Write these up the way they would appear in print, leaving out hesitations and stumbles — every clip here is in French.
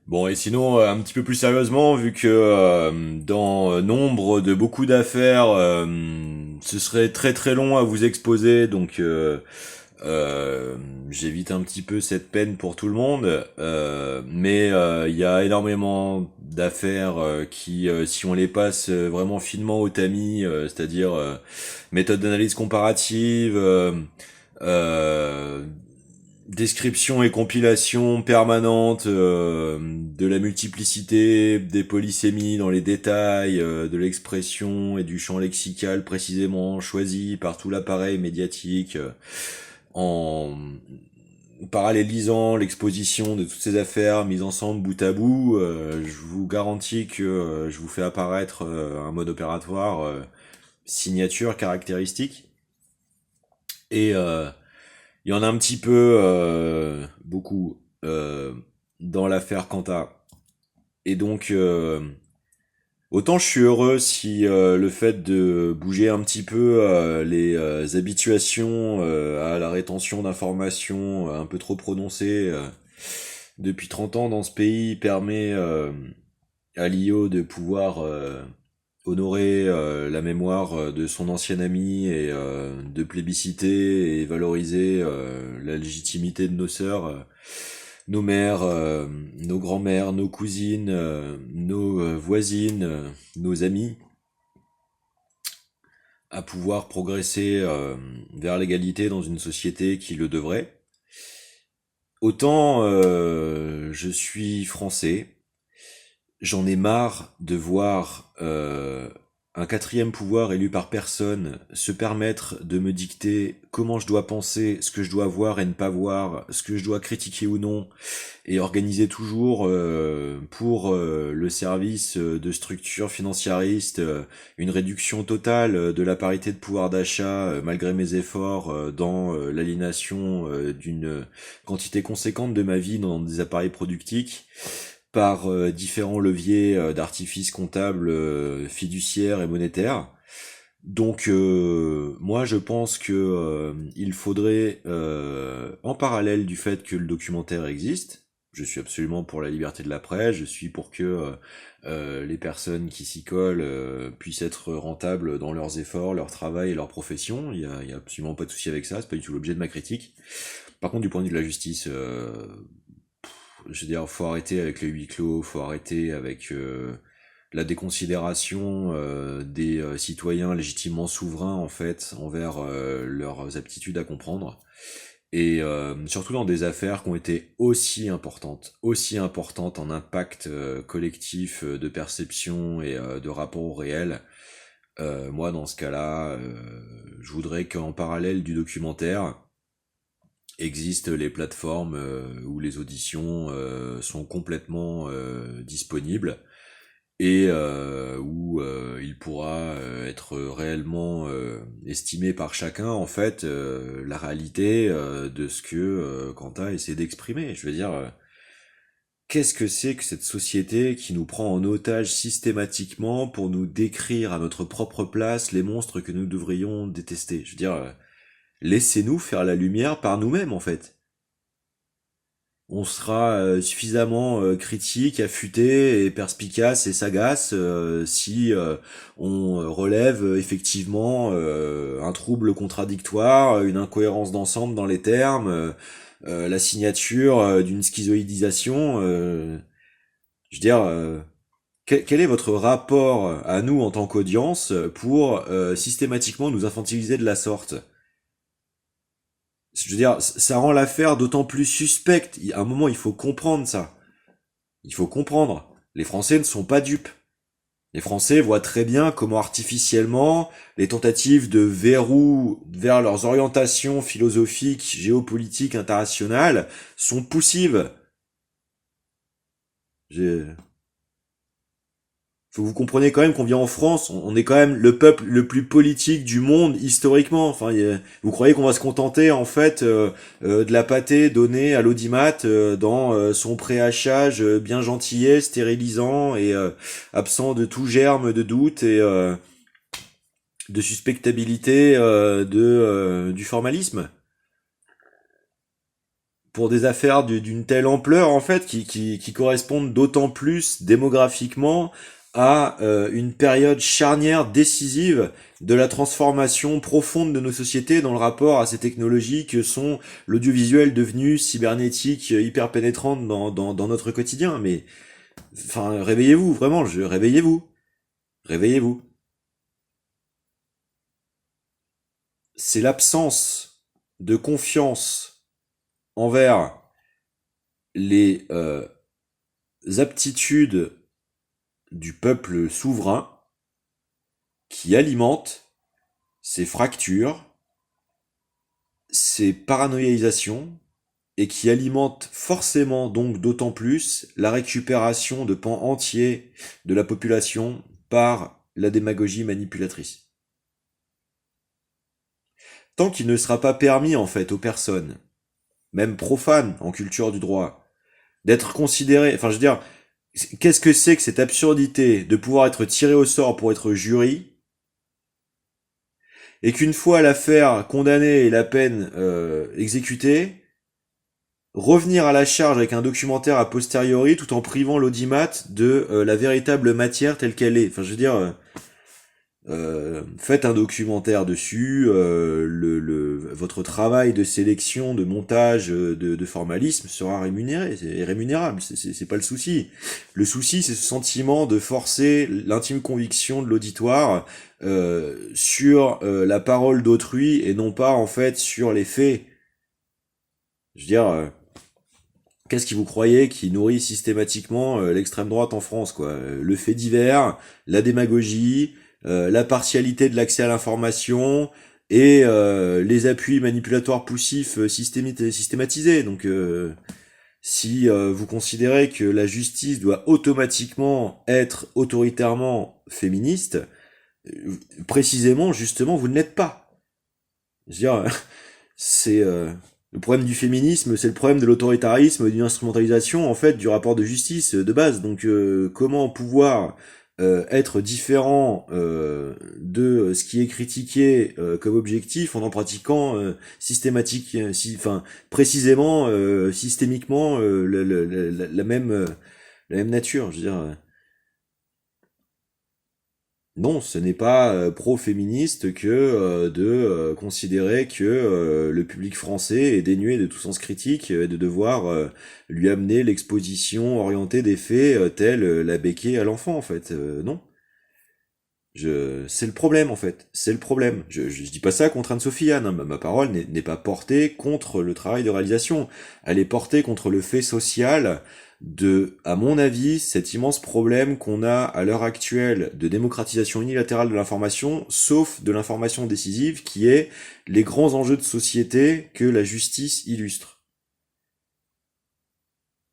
Bon, et sinon, un petit peu plus sérieusement, vu que dans nombre de beaucoup d'affaires, ce serait très très long à vous exposer, donc euh, j'évite un petit peu cette peine pour tout le monde. Mais il y a énormément d'affaires qui, si on les passe vraiment finement au tamis, c'est-à-dire méthode d'analyse comparative, euh, description et compilation permanente de la multiplicité des polysémies dans les détails de l'expression et du champ lexical précisément choisi par tout l'appareil médiatique en parallélisant l'exposition de toutes ces affaires mises ensemble bout à bout, je vous garantis que je vous fais apparaître un mode opératoire signature caractéristique et il y en a un petit peu, beaucoup, dans l'affaire Quanta. Et donc, autant je suis heureux si le fait de bouger un petit peu les habituations à la rétention d'informations un peu trop prononcées depuis 30 ans dans ce pays permet à l'IO de pouvoir honorer la mémoire de son ancien ami et de plébisciter et valoriser la légitimité de nos sœurs, nos mères, nos grands-mères, nos cousines, nos voisines, nos amis, à pouvoir progresser vers l'égalité dans une société qui le devrait. Autant je suis français, j'en ai marre de voir un quatrième pouvoir élu par personne se permettre de me dicter comment je dois penser, ce que je dois voir et ne pas voir, ce que je dois critiquer ou non, et organiser toujours pour le service de structures financiaristes une réduction totale de la parité de pouvoir d'achat malgré mes efforts dans l'aliénation d'une quantité conséquente de ma vie dans des appareils productifs par différents leviers d'artifice comptable, fiduciaire et monétaire. Donc moi je pense que il faudrait en parallèle du fait que le documentaire existe, je suis absolument pour la liberté de la presse, je suis pour que les personnes qui s'y collent puissent être rentables dans leurs efforts, leur travail et leur profession, il y a absolument pas de souci avec ça, c'est pas du tout l'objet de ma critique. Par contre du point de vue de la justice, je veux dire, faut arrêter avec le huis clos, faut arrêter avec la déconsidération des citoyens légitimement souverains en fait envers leurs aptitudes à comprendre. Et surtout dans des affaires qui ont été aussi importantes en impact collectif de perception et de rapport au réel. Moi, dans ce cas-là, je voudrais qu'en parallèle du documentaire, existent les plateformes où les auditions sont complètement disponibles et où il pourra être réellement estimé par chacun en fait la réalité de ce que Quentin essaie d'exprimer. Je veux dire, qu'est-ce que c'est que cette société qui nous prend en otage systématiquement pour nous décrire à notre propre place les monstres que nous devrions détester? Je veux dire, laissez-nous faire la lumière par nous-mêmes en fait. On sera suffisamment critique, affûté et perspicace et sagace si on relève effectivement un trouble contradictoire, une incohérence d'ensemble dans les termes, la signature d'une schizoïdisation. Je veux dire, quel est votre rapport à nous en tant qu'audience pour systématiquement nous infantiliser de la sorte? Je veux dire, ça rend l'affaire d'autant plus suspecte. À un moment, il faut comprendre ça. Il faut comprendre. Les Français ne sont pas dupes. Les Français voient très bien comment artificiellement les tentatives de verrou vers leurs orientations philosophiques, géopolitiques, internationales sont poussives. J'ai- Faut que vous compreniez quand même qu'on vient en France, on est quand même le peuple le plus politique du monde historiquement. Enfin, vous croyez qu'on va se contenter en fait de la pâtée donnée à l'audimat dans son préhachage bien gentillet, stérilisant et absent de tout germe de doute et de suspectabilité du formalisme. pour des affaires d'une telle ampleur en fait qui correspondent d'autant plus démographiquement à une période charnière décisive de la transformation profonde de nos sociétés dans le rapport à ces technologies que sont l'audiovisuel devenu cybernétique hyper pénétrante dans notre quotidien. Mais enfin, réveillez-vous, vraiment, réveillez-vous, réveillez-vous. C'est l'absence de confiance envers les aptitudes du peuple souverain qui alimente ces fractures, ces paranoïations, et qui alimente forcément donc d'autant plus la récupération de pans entiers de la population par la démagogie manipulatrice. Tant qu'il ne sera pas permis en fait aux personnes, même profanes en culture du droit, d'être considérées, enfin je veux dire, qu'est-ce que c'est que cette absurdité de pouvoir être tiré au sort pour être jury, et qu'une fois l'affaire condamnée et la peine exécutée, revenir à la charge avec un documentaire a posteriori tout en privant l'audimat de la véritable matière telle qu'elle est. Enfin, je veux dire, faites un documentaire dessus, votre travail de sélection, de montage, de formalisme sera rémunéré, c'est rémunérable, c'est pas le souci. Le souci, c'est ce sentiment de forcer l'intime conviction de l'auditoire sur la parole d'autrui et non pas en fait sur les faits. Je veux dire, qu'est-ce qui vous croyez qui nourrit systématiquement l'extrême droite en France, quoi? Le fait divers, la démagogie, la partialité de l'accès à l'information et les appuis manipulatoires poussifs systématisés. Donc, si vous considérez que la justice doit automatiquement être autoritairement féministe, précisément, justement, vous ne l'êtes pas. Je veux dire, c'est le problème du féminisme, c'est le problème de l'autoritarisme, d'une instrumentalisation en fait du rapport de justice de base. Donc comment pouvoir être différent de ce qui est critiqué comme objectif en pratiquant enfin précisément systémiquement la même nature. Je veux dire. Non, ce n'est pas pro-féministe que de considérer que le public français est dénué de tout sens critique et de devoir lui amener l'exposition orientée des faits telle la béquille à l'enfant en fait. Non, c'est le problème en fait, c'est le problème. Je dis pas ça contre Anne-Sophie Anne, hein. Ma parole n'est pas portée contre le travail de réalisation, elle est portée contre le fait social de, à mon avis, cet immense problème qu'on a à l'heure actuelle de démocratisation unilatérale de l'information, sauf de l'information décisive, qui est les grands enjeux de société que la justice illustre.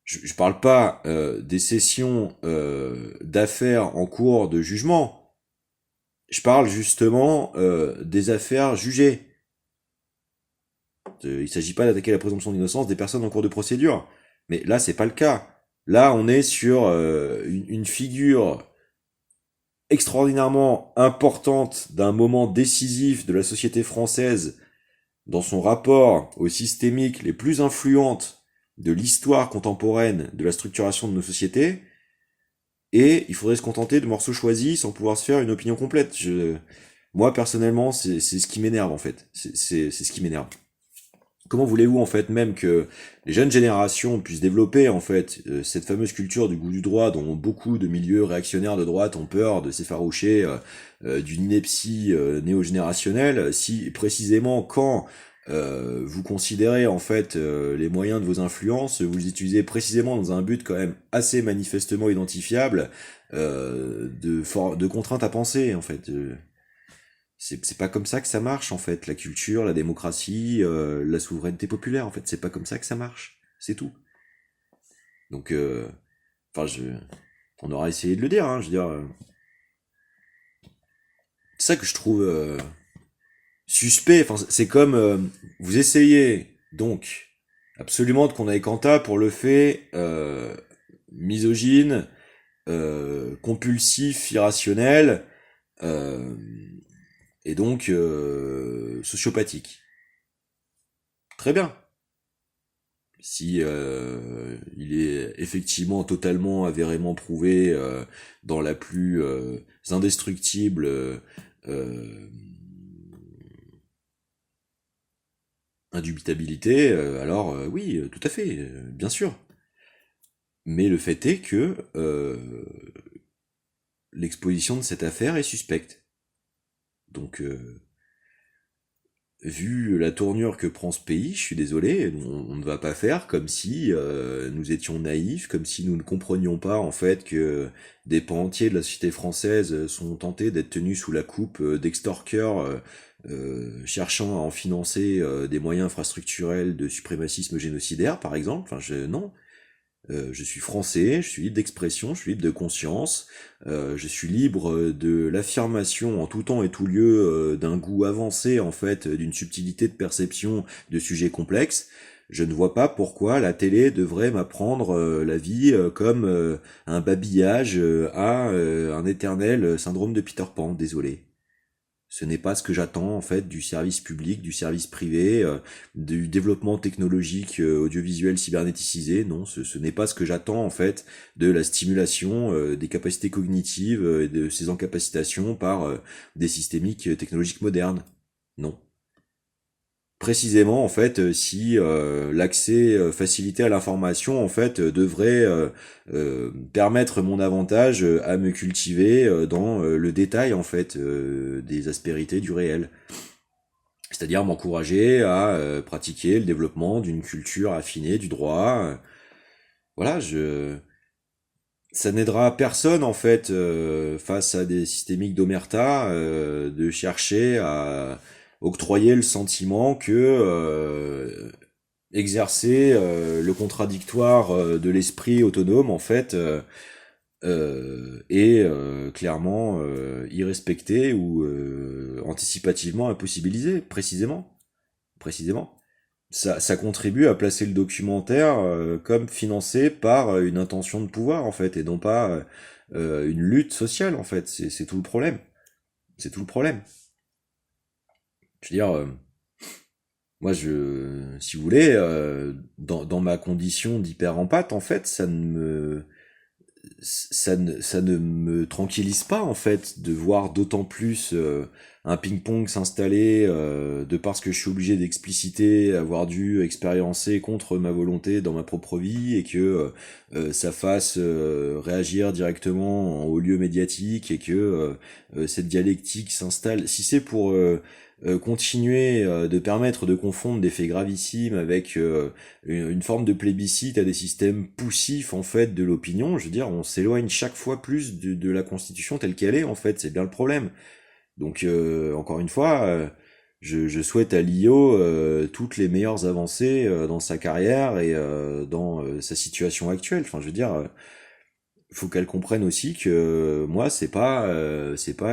Je parle pas des sessions d'affaires en cours de jugement, je parle justement des affaires jugées. Il s'agit pas d'attaquer la présomption d'innocence des personnes en cours de procédure, mais là c'est pas le cas. Là, on est sur une figure extraordinairement importante d'un moment décisif de la société française dans son rapport aux systémiques les plus influentes de l'histoire contemporaine de la structuration de nos sociétés, et il faudrait se contenter de morceaux choisis sans pouvoir se faire une opinion complète. Moi, personnellement, c'est ce qui m'énerve, en fait. C'est ce qui m'énerve. Comment voulez-vous en fait même que les jeunes générations puissent développer en fait cette fameuse culture du goût du droit dont beaucoup de milieux réactionnaires de droite ont peur de s'effaroucher d'une ineptie néo-générationnelle si précisément quand vous considérez en fait les moyens de vos influences, vous les utilisez précisément dans un but quand même assez manifestement identifiable de contrainte à penser en fait. C'est pas comme ça que ça marche en fait, la culture, la démocratie, la souveraineté populaire en fait, c'est pas comme ça que ça marche, c'est tout. Donc, enfin, on aura essayé de le dire, hein, je veux dire, c'est ça que je trouve suspect. Enfin, c'est comme vous essayez donc absolument de condamner Kanta pour le fait misogyne, compulsif, irrationnel. Euh, et donc sociopathique. Très bien. si il est effectivement totalement avérément prouvé dans la plus indestructible euh, indubitabilité, alors oui, tout à fait, bien sûr. Mais le fait est que l'exposition de cette affaire est suspecte. Donc, vu la tournure que prend ce pays, je suis désolé, on ne va pas faire comme si nous étions naïfs, comme si nous ne comprenions pas en fait que des pans entiers de la société française sont tentés d'être tenus sous la coupe d'extorqueurs cherchant à en financer des moyens infrastructurels de suprémacisme génocidaire, par exemple. Enfin, non. Je suis français, je suis libre d'expression, je suis libre de conscience, je suis libre de l'affirmation en tout temps et tout lieu d'un goût avancé en fait, d'une subtilité de perception de sujets complexes. Je ne vois pas pourquoi la télé devrait m'apprendre la vie comme un babillage à un éternel syndrome de Peter Pan, désolé. Ce n'est pas ce que j'attends en fait du service public, du service privé, du développement technologique audiovisuel cybernéticisé. Non, ce n'est pas ce que j'attends en fait de la stimulation des capacités cognitives et de ces incapacitations par des systémiques technologiques modernes. Non. Précisément en fait si l'accès facilité à l'information en fait devrait permettre mon avantage à me cultiver dans le détail en fait des aspérités du réel, c'est-à-dire m'encourager à pratiquer le développement d'une culture affinée du droit. Voilà, je ça n'aidera personne en fait face à des systémiques d'omerta de chercher à octroyer le sentiment que exercer le contradictoire de l'esprit autonome en fait est clairement irrespecté ou anticipativement impossibilisé, précisément. Ça contribue à placer le documentaire comme financé par une intention de pouvoir en fait et non pas une lutte sociale en fait. C'est tout le problème. C'est tout le problème. Je veux dire, moi si vous voulez, dans ma condition d'hyper-empathe en fait, ça ne me tranquillise pas en fait de voir d'autant plus un ping-pong s'installer de parce que je suis obligé d'expliciter avoir dû expériencer contre ma volonté dans ma propre vie et que ça fasse réagir directement au lieu médiatique et que cette dialectique s'installe. Si c'est pour continuer de permettre de confondre des faits gravissimes avec une forme de plébiscite à des systèmes poussifs en fait de l'opinion, je veux dire, on s'éloigne chaque fois plus de la Constitution telle qu'elle est en fait, c'est bien le problème. Donc encore une fois, je souhaite à Lio toutes les meilleures avancées dans sa carrière et dans sa situation actuelle. Enfin, je veux dire, faut qu'elle comprenne aussi que moi c'est pas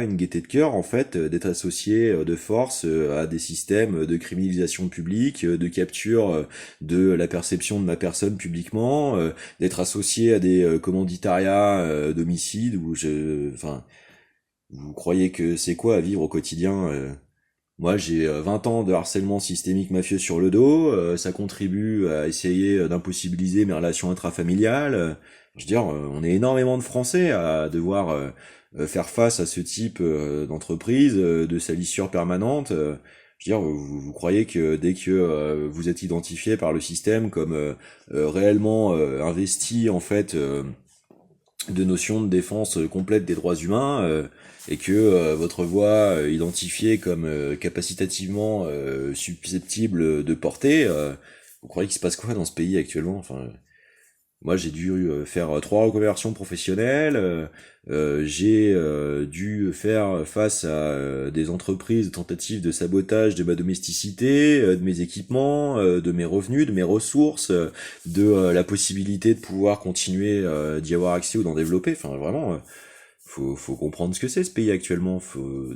une gaieté de cœur en fait d'être associé de force à des systèmes de criminalisation publique, de capture de la perception de ma personne publiquement, d'être associé à des commanditariats d'homicide où enfin vous croyez que c'est quoi à vivre au quotidien moi, j'ai 20 ans de harcèlement systémique mafieux sur le dos, ça contribue à essayer d'impossibiliser mes relations intrafamiliales. Je veux dire, on est énormément de Français à devoir faire face à ce type d'entreprise, de salissure permanente. Je veux dire, vous croyez que dès que vous êtes identifié par le système comme réellement investi en fait de notions de défense complète des droits humains et que votre voix identifiée comme capacitativement susceptible de porter, vous croyez qu'il se passe quoi dans ce pays actuellement? Enfin, moi j'ai dû faire 3 reconversions professionnelles, j'ai dû faire face à des entreprises, tentatives de sabotage de ma domesticité, de mes équipements, de mes revenus, de mes ressources, de la possibilité de pouvoir continuer d'y avoir accès ou d'en développer. Enfin vraiment, faut comprendre ce que c'est ce pays actuellement.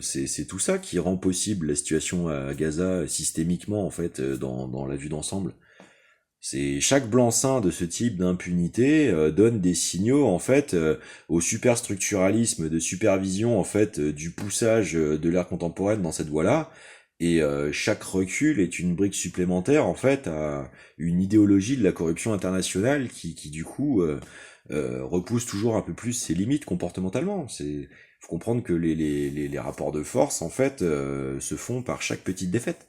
C'est tout ça qui rend possible la situation à Gaza systémiquement en fait dans la vue d'ensemble. C'est chaque blanc-seing de ce type d'impunité donne des signaux en fait au superstructuralisme de supervision en fait du poussage de l'ère contemporaine dans cette voie-là Et chaque recul est une brique supplémentaire en fait à une idéologie de la corruption internationale qui du coup repousse toujours un peu plus ses limites comportementalement. C'est faut comprendre que les rapports de force en fait se font par chaque petite défaite.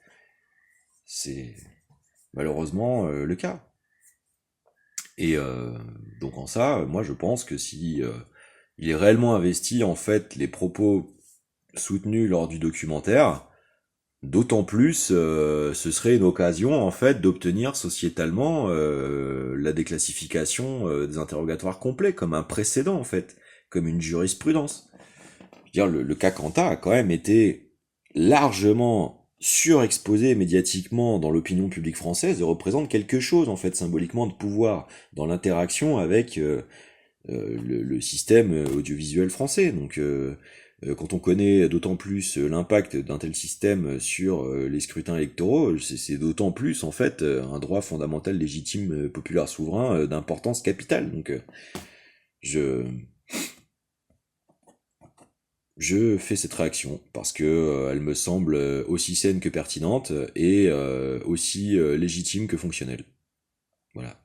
C'est malheureusement le cas. Et donc en ça, moi je pense que si il est réellement investi en fait les propos soutenus lors du documentaire, d'autant plus, ce serait une occasion en fait d'obtenir sociétalement la déclassification des interrogatoires complets, comme un précédent en fait, comme une jurisprudence. Je veux dire, le cas Quentin a quand même été largement surexposé médiatiquement dans l'opinion publique française et représente quelque chose en fait symboliquement de pouvoir dans l'interaction avec le système audiovisuel français. Donc quand on connaît d'autant plus l'impact d'un tel système sur les scrutins électoraux, c'est d'autant plus en fait un droit fondamental légitime populaire souverain d'importance capitale. Donc je je fais cette réaction parce que elle me semble aussi saine que pertinente et aussi légitime que fonctionnelle. Voilà.